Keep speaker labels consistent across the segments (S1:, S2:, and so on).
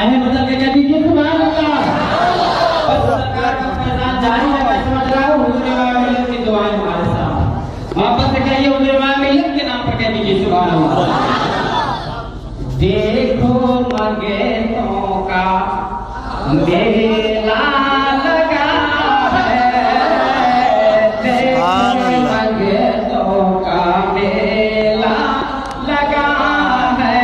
S1: बाहें बदल के कह दीजिए सुभान अल्लाह। बस सरकार का फैजान जारी है। मैं समझ रहा हूँ हुजूर इमाम मिल्लत की दुआएं हमारे साथ। वापस से कहिए हुजूर इमाम मिल्लत के नाम पर कह दीजिए सुभान अल्लाह। देखो मंगेतों का मेला लगा है, देखो मंगेतों का मेला लगा है,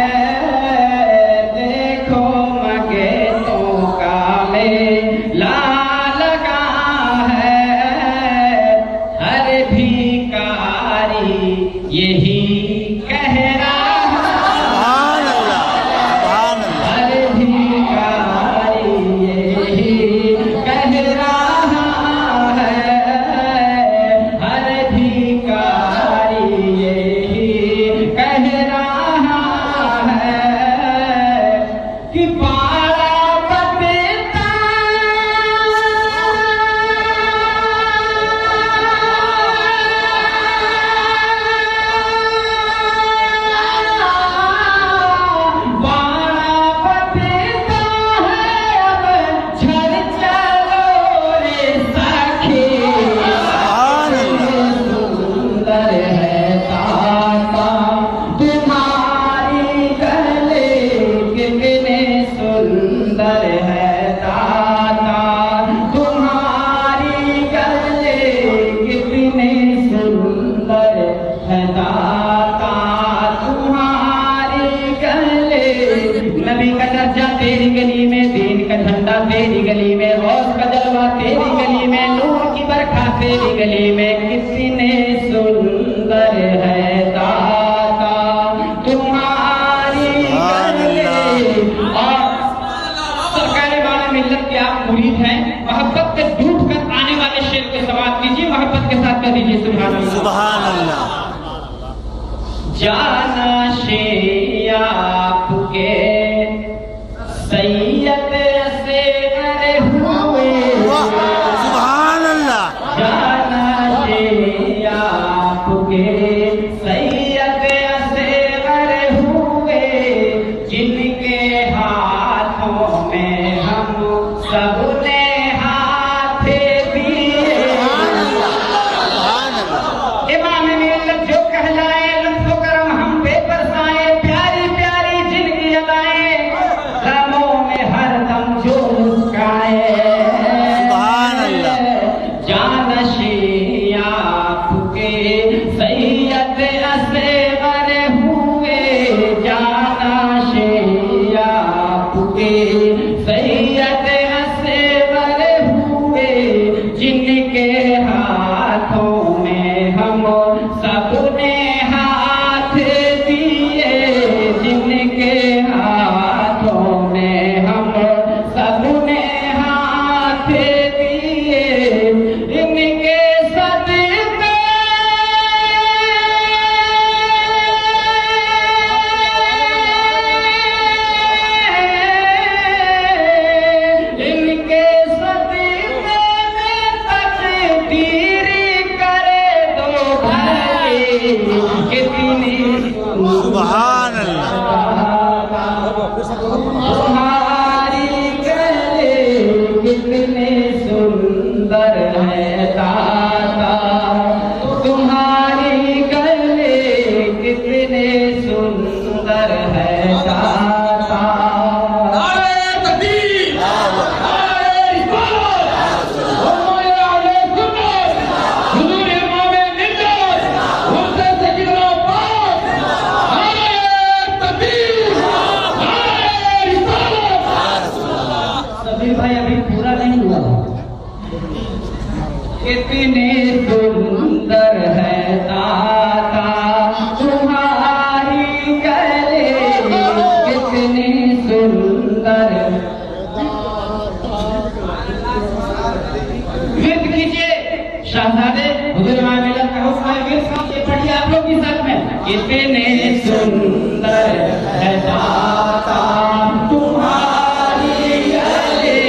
S1: देखो मंगेतों का मेला लगा है। हर भिखारी यही कह रहा तेरी गली में, दीन का झंडा तेरी गली में, गौस का जलवा तेरी गली में, नूर की बरखा तेरी गली में। कितने सुंदर है दाता तुम्हारी गली। और सरकार वाला मिल्लत के आप मुरीद हैं, मोहब्बत के डूब कर आने वाले शेर के सवाल कीजिए, मोहब्बत के साथ कर दीजिए सुभान अल्लाह।
S2: सुभान अल्लाह।
S1: जाना शे आपके सैयद से करे हुए,
S2: सुभान अल्लाह।
S1: जाना शे आपके सैयद से करे हुए, जिनके हाथों में हम सबने हाथ दिए। इमाम मिल्लत जो कहलाए लफ्ज़ो करम हम पे बरसाए, प्यारी प्यारी जिनकी अदाएं रमों में हरदम जो मुस्काए।
S2: सुभान अल्लाह।
S1: जानशी आपके सैयद से बने हुए, जानशी आपके सैयद से बने हुए, जिनके हाथों में हम सबने हाथ दिए, जिनके हाथों में हम सबने हाथ दिए। इनके सदके इनके सदके में तकदीर करे दो भाई। कितनी
S2: सुभान
S1: तुम्हारी गले कितने सुंदर है दाता, तुम्हारी गले कितने सुंदर है दाता। भाई अभी पूरा नहीं हुआ। कितने सुंदर है दाता तुम्हारी गले, कितने सुंदर। विर्द कीजिए शहजादे हुजूर इमाम मिल्लत का हुक्म है, विर्द कीजिए, पढ़िए आप लोग भी साथ में। कितने सुंदर है दाता तुम्हारी गले,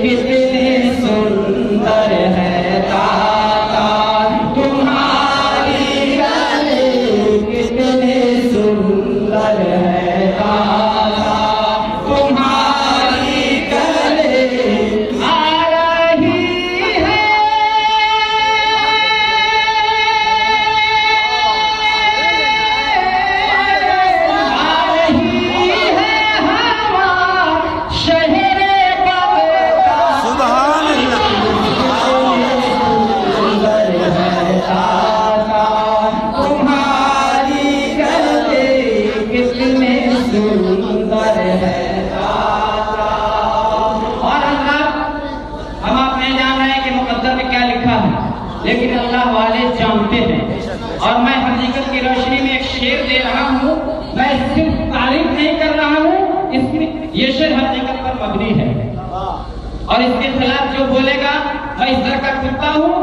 S1: कितने सुंदर है दाता तुम्हारी गले, कितने सुंदर है दाता तुम्हारी मबनी है, और इसके खिलाफ जो बोलेगा मैं इस तरह का कुत्ता हूँ,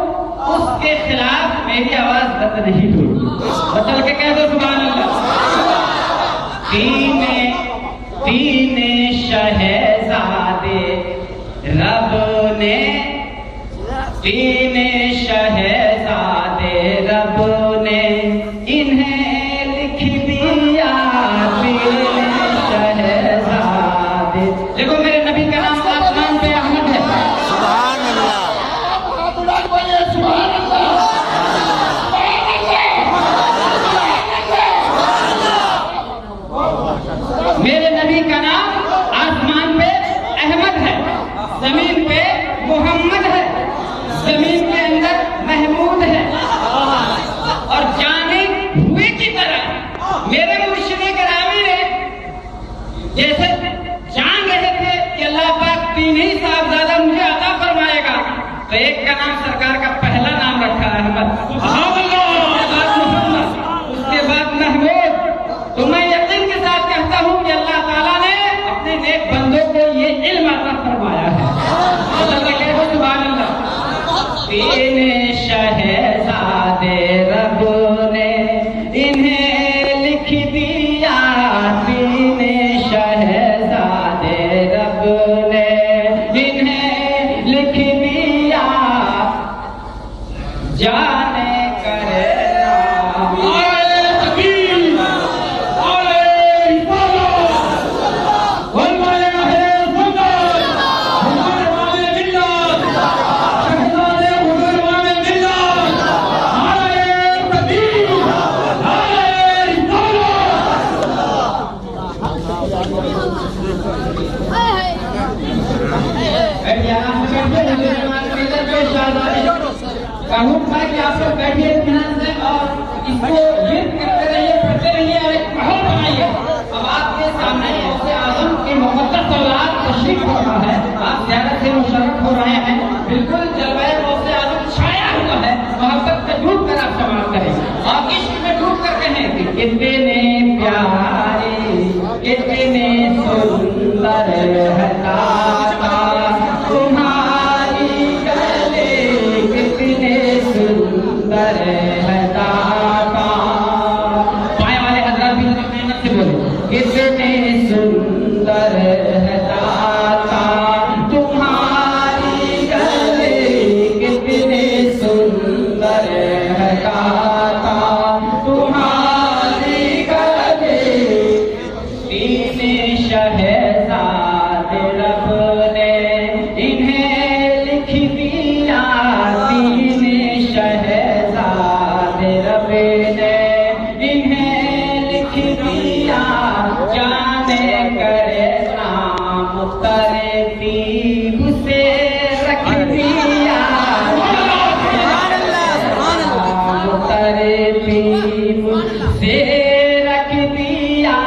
S1: उसके खिलाफ मेरी आवाज बंद नहीं होगी। बदल के कह दो सुभान अल्लाह। तीने शहजादे रब ने, तीने शहजादे रब ने इन्हें लिख दिया। तीने शहजादे, देखो मेरे नबी का नाम आसमान पे अहमद है।
S2: सुभान अल्लाह।
S1: मेरे नबी का नाम आसमान पे अहमद है, जमीन पे मोहम्मद है, जमीन के अंदर महमूद है, और जाने हुए की तरह मेरे मुर्शिद गिरामी ने जैसे जान रहे थे कि अल्लाह पाक तीन ही साहबजादा मुझे अता फरमाएगा, तो एक का नाम सरकार का पहला नाम रखा है अहमद, उसके बाद महमूद। तो मैं यकीन के साथ कहता हूँ कि अल्लाह ताला ने अपने नेक बंदों को ये इल्म अता फरमाया है। सुभान अल्लाह। तीन शहजादे रब ने इन्हें लिख दिया। तीन शहजादे रब ने इन्हें लिख दिया। जाने करे कहूँ मैं कि आप लोग बैठिए ध्यान से और इसको जिद करते रहिए, पढ़ते रहिए और एक माहौल बनाइए। अब आपके सामने गौसे आजम की मुक़द्दस औलाद तशरीफ रखा है, आप ज़्यादा से मुशर्रफ हो रहे हैं। बिल्कुल जलवाए गौसे आजम छाया हुआ है, मोहब्बत में डूब कर आप समाप्त करें और इश्क में डूब कर कहें कि कितने प्यारे, कितने सुंदर है दाता तुम्हारी गले, कितने सुंदर है दाता। पाए वाले हजरात भी मेहनत से बोले, कितने सुंदर है दाता तुम्हारी गले, कितने सुंदर है दाता तुम्हारी गले। तीन शहजादे रब ने इन्हें लिख दिया। तीन शहजादे रब ने इन्हें लिख दिया। जाने करे नाम तरतीब से रख दिया। तरतीब से रख दिया।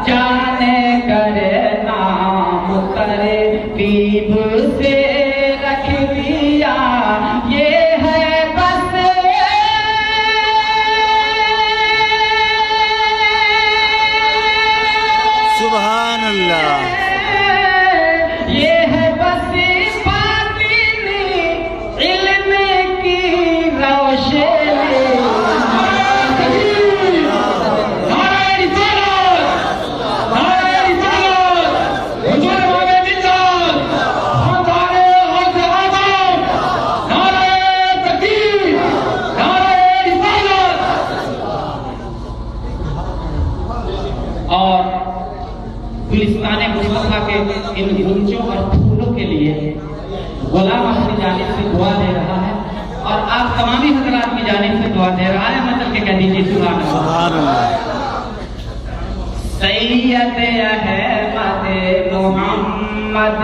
S1: जाने करे नाम तरतीब से रख दिया। ये है बस
S2: सुभान अल्लाह।
S1: ये है बस बातिनी इल्म की रोशनी। और गुलिस्तान मुस्तफा के इन गुंजों और फूलों के लिए गुलाम अपनी जानिब से दुआ दे रहा है और आप तमामी हजरात की जानिब से दुआ दे रहा है। मतलब के कह दीजिए सुभान अल्लाह। सैयद अहमद मोहम्मद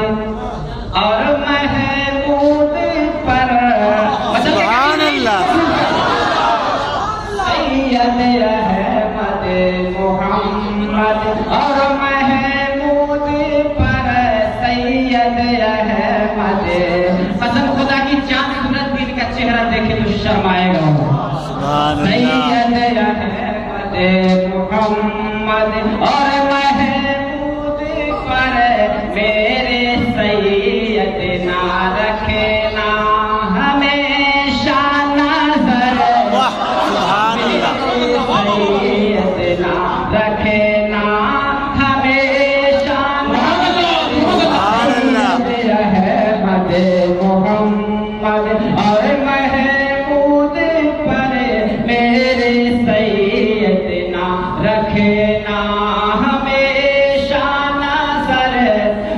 S1: और महमूद पर
S2: सुभान अल्लाह।
S1: सैयद अहमद मोहम्मद और महमूद पर। सैयद अहमद, कसम खुदा की चांद सूरज दिन का चेहरा देखे तो शर्माएगा। सैयद अहमद मोहम्मद और महमूद पर मेरे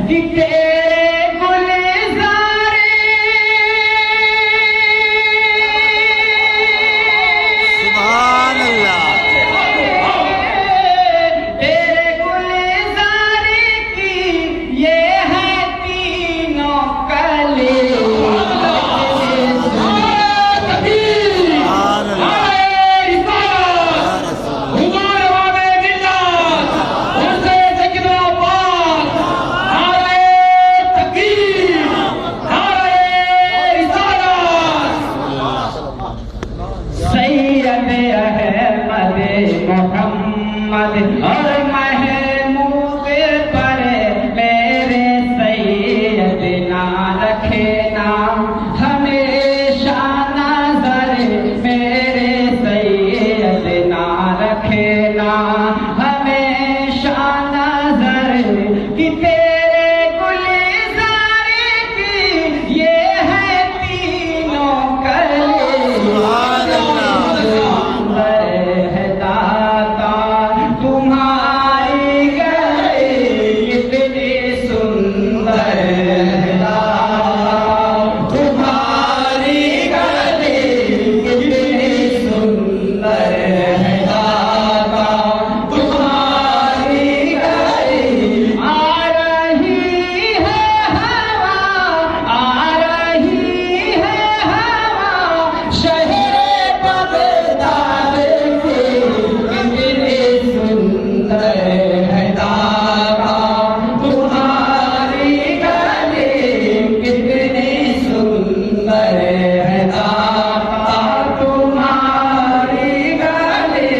S1: कि तेरे गुलजारे
S2: सुभान अल्लाह।
S1: तेरे गुलजारे की ये है तीनों कली।
S2: सुभान अल्लाह।
S1: सैयद अहमद मोहम्मद और महमूद पर मेरे सैयद ना रखे नाम हमेशा नजर मेरे सैयद ना रखे नाम हमेशा नजर कि तेरे गुलजारे की ये है तीनों कली।
S2: सुभान अल्लाह।
S1: है दाता तुम्हारी गली कितनी सुंदर है दाता तुम्हारी गली कितनी सुंदर है दाता तुम्हारी गली। आ रही है हवा आ रही है हवा शहरे बगदाद की कितनी सुंदर है दाता तुम्हारी गली कितनी सुंदर है दाता तुम्हारी गली।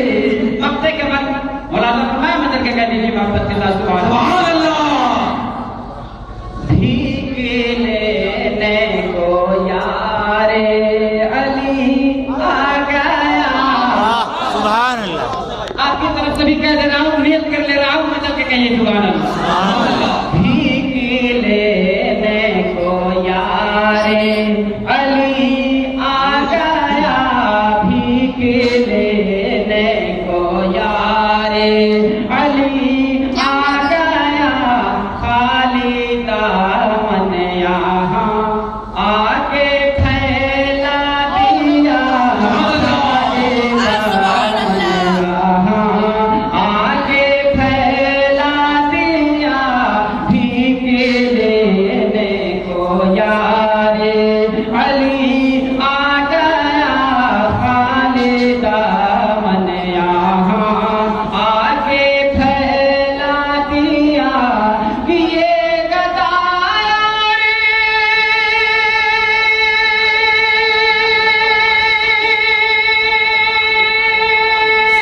S1: मक्ते के बाद मौलाना फरमाया मदद के कहने की मोहब्बत के साथ सुभान अल्लाह। भीख लेने को यारे अली आ गया।
S2: सुभान अल्लाह।
S1: आपकी तरफ से भी कह दे रहा हूँ नियत कर ले रहा हूँ मदद के कहिए सुभान अल्लाह। भीख लेने को यारे अली आ गया भीख लेने को यारे अली आ गया खाली दामन यहाँ आके फैला दिया खाली दामन यहाँ आके फैला दिया भीख लेने को यारे अली आ गया खाली दामन यहाँ आके फैला दिया कि ये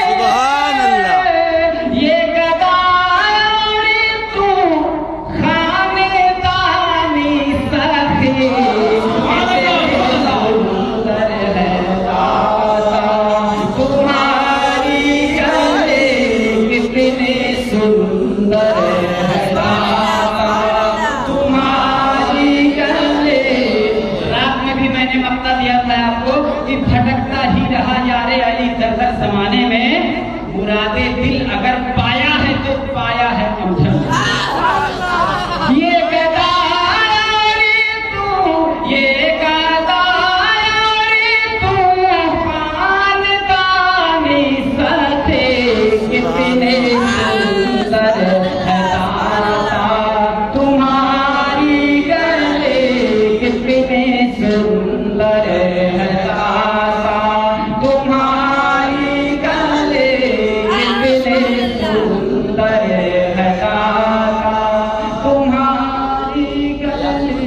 S2: सुभान अल्लाह।
S1: ये गदारे तू खानेदानी सखी सुंदर है दाता तुम्हारी गली कितनी सुंदर है दाता तुम्हारी गली। रात में भी मैंने मक्ता दिया था आपको कि भटकता ही रहा यारे अली दर जमाने में मुरादे दिल अगर पाया है तो पाया है अमजद। ये गदारे तू ये गदारे तू खानदानी सथे कितने सुंदर है दाता तुम्हारी गली कितने सुंदर है दाता तुम्हारी गली कितने सुंदर है दाता तुम्हारी गली।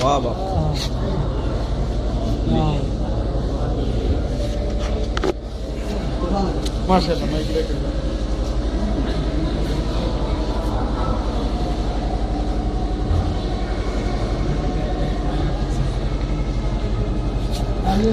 S2: वाह वाह। माशाल्लाह। मैं
S3: आगे